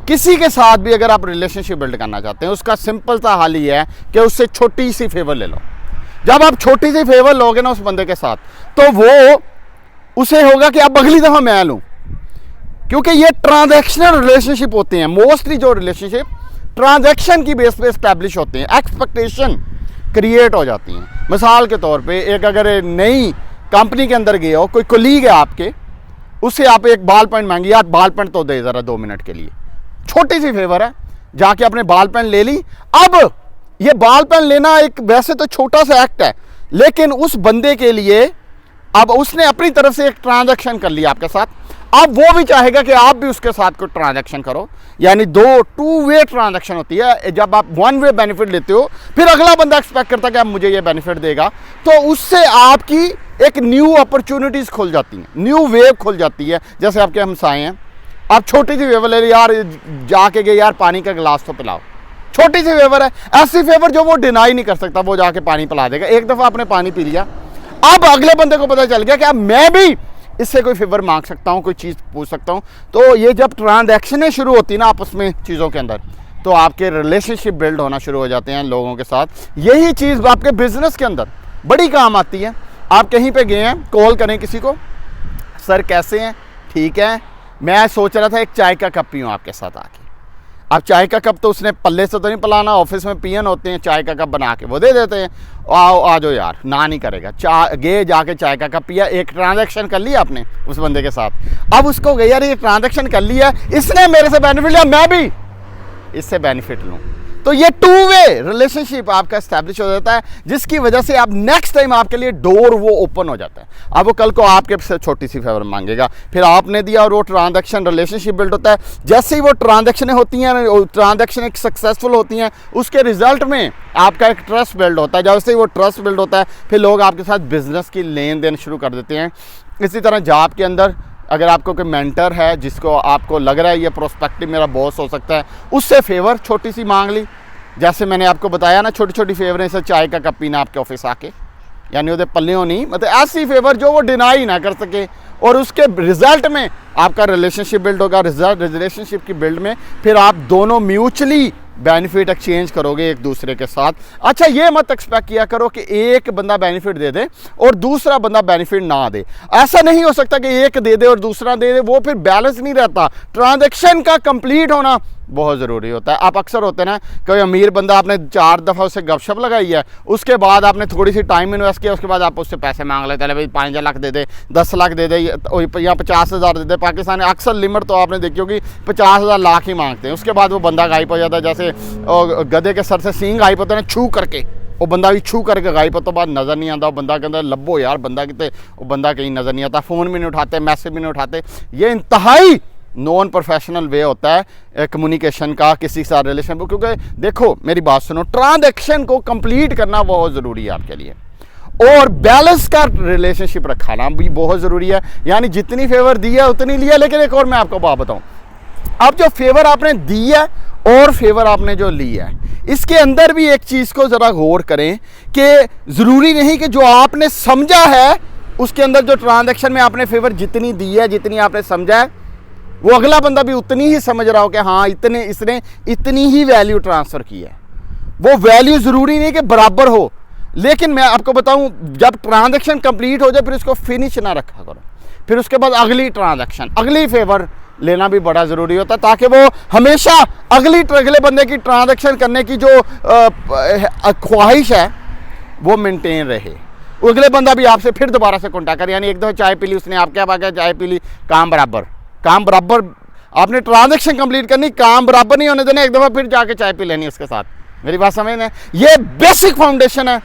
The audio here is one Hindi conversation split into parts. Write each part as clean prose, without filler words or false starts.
किसी के साथ भी अगर आप रिलेशनशिप बिल्ड करना चाहते हैं, उसका सिंपल सा हल ये है कि उससे छोटी सी फेवर ले लो। जब आप छोटी सी फेवर लोगे ना उस बंदे के साथ, तो वो उसे होगा कि अब अगली दफ़ा मैं लूँ, क्योंकि ये ट्रांजैक्शनल रिलेशनशिप होते हैं। मोस्टली जो रिलेशनशिप ट्रांजैक्शन की बेस पे एस्टैब्लिश होते हैं, एक्सपेक्टेशन क्रिएट हो जाती हैं। मिसाल के तौर पे एक अगर नई कंपनी के अंदर गए हो, कोई कोलीग है आपके, उससे आप एक बाल पेन मांगी, यार बाल पेन तो दे ज़रा 2 मिनट के लिए, छोटी सी फेवर है, जाके आपने बाल पेन ले ली। अब ये बाल पेन लेना एक वैसे तो छोटा सा एक्ट है, लेकिन उस बंदे के लिए अब उसने अपनी तरफ से एक ट्रांजैक्शन कर लिया आपके साथ। अब वो भी चाहेगा कि आप भी उसके साथ कोई ट्रांजैक्शन करो, यानी 2 वे ट्रांजैक्शन होती है। जब आप 1 वे बेनिफिट लेते हो, फिर अगला बंदा एक्सपेक्ट करता है कि अब मुझे ये बेनिफिट देगा, तो उससे आपकी एक न्यू अपॉर्चुनिटीज़ खुल जाती हैं, न्यू वेव खुल जाती है। जैसे आपके हमसाए हैं, आप छोटी सी फेवर ले ली, यार जाके गए, यार पानी का गिलास तो पिलाओ, छोटी सी फेवर है, ऐसी फेवर जो वो डिनाई नहीं कर सकता, वो जाके पानी पिला देगा। एक दफ़ा आपने पानी पी लिया, अब अगले बंदे को पता चल गया कि अब मैं भी इससे कोई फेवर मांग सकता हूँ, कोई चीज़ पूछ सकता हूँ। तो ये जब ट्रांजैक्शनें शुरू होती है ना आपस में चीज़ों के अंदर, तो आपके रिलेशनशिप बिल्ड होना शुरू हो जाते हैं लोगों के साथ। यही चीज़ आपके बिजनेस के अंदर बड़ी काम आती है। आप कहीं पे गए हैं, कॉल करें किसी को, सर कैसे हैं, ठीक है, मैं सोच रहा था एक चाय का कप पीऊँ आपके साथ आके। अब चाय का कप तो उसने पल्ले से तो नहीं पिलाना, ऑफिस में पियन होते हैं, चाय का कप बना के वो दे देते हैं, आओ आ जाओ यार, ना नहीं करेगा। गे जाके चाय का कप पिया, एक ट्रांजैक्शन कर लिया आपने उस बंदे के साथ। अब उसको गया, यार ये ट्रांजैक्शन कर लिया, इसने मेरे से बेनिफिट लिया, मैं भी इससे बेनिफिट लूँ। तो ये 2 वे रिलेशनशिप आपका एस्टैब्लिश हो जाता है, जिसकी वजह से आप नेक्स्ट टाइम आपके लिए डोर वो ओपन हो जाता है। अब वो कल को आपके से छोटी सी फेवर मांगेगा, फिर आपने दिया और वो ट्रांजैक्शन रिलेशनशिप बिल्ड होता है। जैसे ही वो ट्रांजैक्शनें होती हैं, ट्रांजैक्शन एक सक्सेसफुल होती हैं, उसके रिजल्ट में आपका एक ट्रस्ट बिल्ड होता है। जैसे ही वो ट्रस्ट बिल्ड होता है, फिर लोग आपके साथ बिजनेस की लेन देन शुरू कर देते हैं। इसी तरह जॉब के अंदर अगर आपको कोई मेंटर है जिसको आपको लग रहा है ये प्रोस्पेक्टिव मेरा बॉस हो सकता है, उससे फेवर छोटी सी मांग ली। जैसे मैंने आपको बताया ना, छोटी छोटी फेवरें से चाय का कप पीना आपके ऑफिस आके, यानी वो पल्लियों नहीं, मतलब ऐसी फेवर जो वो डिनाई ना कर सके, और उसके रिजल्ट में आपका रिलेशनशिप बिल्ड होगा। रिलेशनशिप की बिल्ड में फिर आप दोनों म्यूचुअली बेनिफिट एक्सचेंज करोगे एक दूसरे के साथ। अच्छा, ये मत एक्सपेक्ट किया करो कि एक बंदा बेनिफिट दे दे और दूसरा बंदा बेनिफिट ना दे। ऐसा नहीं हो सकता कि एक दे दे और दूसरा दे दे, वो फिर बैलेंस नहीं रहता। ट्रांजैक्शन का कंप्लीट होना बहुत ज़रूरी होता है। आप अक्सर होते हैं ना, कोई अमीर बंदा, आपने 4 दफ़ा उससे गपशप लगाई है, उसके बाद आपने थोड़ी सी टाइम इन्वेस्ट किया, उसके बाद आप उससे पैसे मांग लेते हैं, भाई 5 लाख दे दे, 10 लाख दे दे, या 50,000 दे दे। पाकिस्तान में अक्सर लिमिट तो आपने देखी होगी 50,000 लाख ही मांगते हैं। उसके बाद वो बंदा गायब हो जाता है, जैसे गधे के सर से सींग गायब होते हैं ना, छू करके, वो बंदा भी छू करके गायब होता, बाद नज़र नहीं आता। वो बंदा के अंदर लब्बो यार, बंदा कितने, वो बंदा कहीं नज़र नहीं आता, फ़ोन भी नहीं उठाते, मैसेज भी नहीं उठाते। ये इंतहाई नॉन प्रोफेशनल वे होता है कम्युनिकेशन का किसी के साथ रिलेशन में। क्योंकि देखो मेरी बात सुनो, ट्रांजैक्शन को कंप्लीट करना बहुत ज़रूरी है आपके लिए, और बैलेंस का रिलेशनशिप रखाना भी बहुत ज़रूरी है। यानी जितनी फेवर दी है उतनी लिया। लेकिन एक और मैं आपको बात बताऊं, अब जो फेवर आपने दी है और फेवर आपने जो ली है, इसके अंदर भी एक चीज़ को ज़रा गौर करें कि ज़रूरी नहीं कि जो आपने समझा है उसके अंदर, जो ट्रांजैक्शन में आपने फेवर जितनी दी है, जितनी आपने समझा है, वो अगला बंदा भी उतनी ही समझ रहा हो कि हाँ इसने इतनी ही वैल्यू ट्रांसफ़र की है। वो वैल्यू ज़रूरी नहीं कि बराबर हो, लेकिन मैं आपको बताऊं, जब ट्रांजैक्शन कंप्लीट हो जाए फिर उसको फिनिश ना रखा करो, फिर उसके बाद अगली ट्रांजैक्शन, अगली फेवर लेना भी बड़ा ज़रूरी होता है, ताकि वो हमेशा अगले बंदे की ट्रांजैक्शन करने की जो ख्वाहिश है वो मेंटेन रहे। अगले बंदा भी आपसे फिर दोबारा से कॉन्टैक्ट करे। यानी एक दफ़ा चाय पी ली उसने, आप क्या बात है, चाय पी ली, काम बराबर आपने ट्रांजैक्शन कंप्लीट करनी, काम बराबर नहीं होने देना, एक दफ़ा फिर जाके चाय पी लेनी उसके साथ। मेरी बात समझ में? ये बेसिक फाउंडेशन है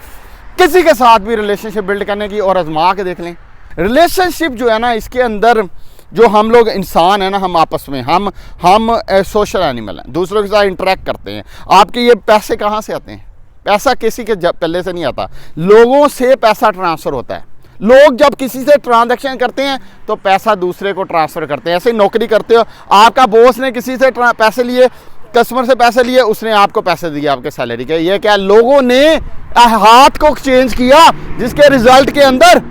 किसी के साथ भी रिलेशनशिप बिल्ड करने की। और आजमा के देख लें, रिलेशनशिप जो है ना, इसके अंदर जो हम लोग इंसान है ना, हम आपस में हम सोशल एनिमल हैं, दूसरों के साथ इंटरेक्ट करते हैं। आपके ये पैसे कहाँ से आते हैं? पैसा किसी के पहले से नहीं आता, लोगों से पैसा ट्रांसफ़र होता है। लोग जब किसी से ट्रांजैक्शन करते हैं तो पैसा दूसरे को ट्रांसफ़र करते हैं। ऐसे ही नौकरी करते हो, आपका बॉस ने किसी से पैसे लिए, कस्टमर से पैसे लिए, उसने आपको पैसे दिए आपके सैलरी के। ये क्या, लोगों ने हाथ को एक्सचेंज किया, जिसके रिजल्ट के अंदर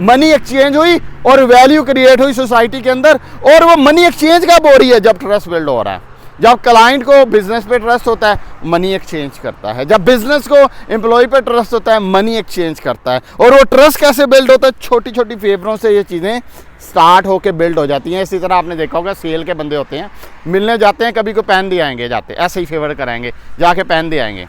मनी एक्सचेंज हुई और वैल्यू क्रिएट हुई सोसाइटी के अंदर। और वो मनी एक्सचेंज कब हो रही है? जब ट्रस्ट बिल्ड हो रहा है। जब क्लाइंट को बिजनेस पे ट्रस्ट होता है, मनी एक्सचेंज करता है। जब बिजनेस को एम्प्लॉय पे ट्रस्ट होता है, मनी एक्सचेंज करता है। और वो ट्रस्ट कैसे बिल्ड होता है? छोटी छोटी फेवरों से ये चीज़ें स्टार्ट होके बिल्ड हो जाती हैं। इसी तरह आपने देखा होगा सेल के बंदे होते हैं, मिलने जाते हैं, कभी को पेन दे आएंगे, जाते ऐसे ही फेवर कराएंगे, जाके पेन दे आएंगे,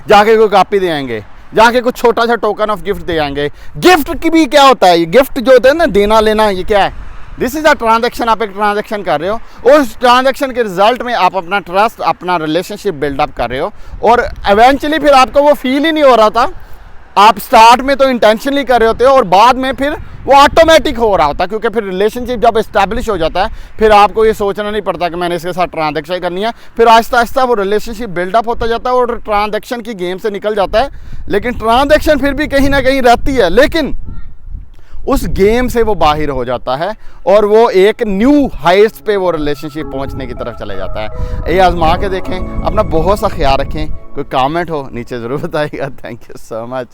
जाके कोई कॉपी दे आएंगे, जाके कुछ छोटा सा टोकन ऑफ गिफ्ट दे आएंगे। गिफ्ट की भी क्या होता है? ये गिफ्ट जो होता है ना, देना लेना, ये क्या है? This is a transaction. आप एक ट्रांजैक्शन कर रहे हो और उस ट्रांजैक्शन के रिजल्ट में आप अपना ट्रस्ट, अपना रिलेशनशिप बिल्डअप कर रहे हो। और इवेंचुअली फिर आपको वो फील ही नहीं हो रहा था, आप स्टार्ट में तो इंटेंशनली कर रहे होते हो और बाद में फिर वो ऑटोमेटिक हो रहा होता है, क्योंकि फिर रिलेशनशिप जब इस्टेब्लिश हो जाता है, फिर आपको ये सोचना नहीं पड़ता कि मैंने इसके साथ ट्रांजैक्शन करनी है। फिर आहिस्ता आहिस्ता वो रिलेशनशिप बिल्डअप होता जाता है और ट्रांजैक्शन की गेम से निकल जाता है। लेकिन ट्रांजैक्शन फिर भी कहीं ना कहीं रहती है, लेकिन उस गेम से वो बाहर हो जाता है और वो एक न्यू हाइट्स पे वो रिलेशनशिप पहुंचने की तरफ चले जाता है। ये आजमा के देखें, अपना बहुत सा ख्याल रखें। कोई कमेंट हो नीचे ज़रूर बताइएगा। Thank you so much.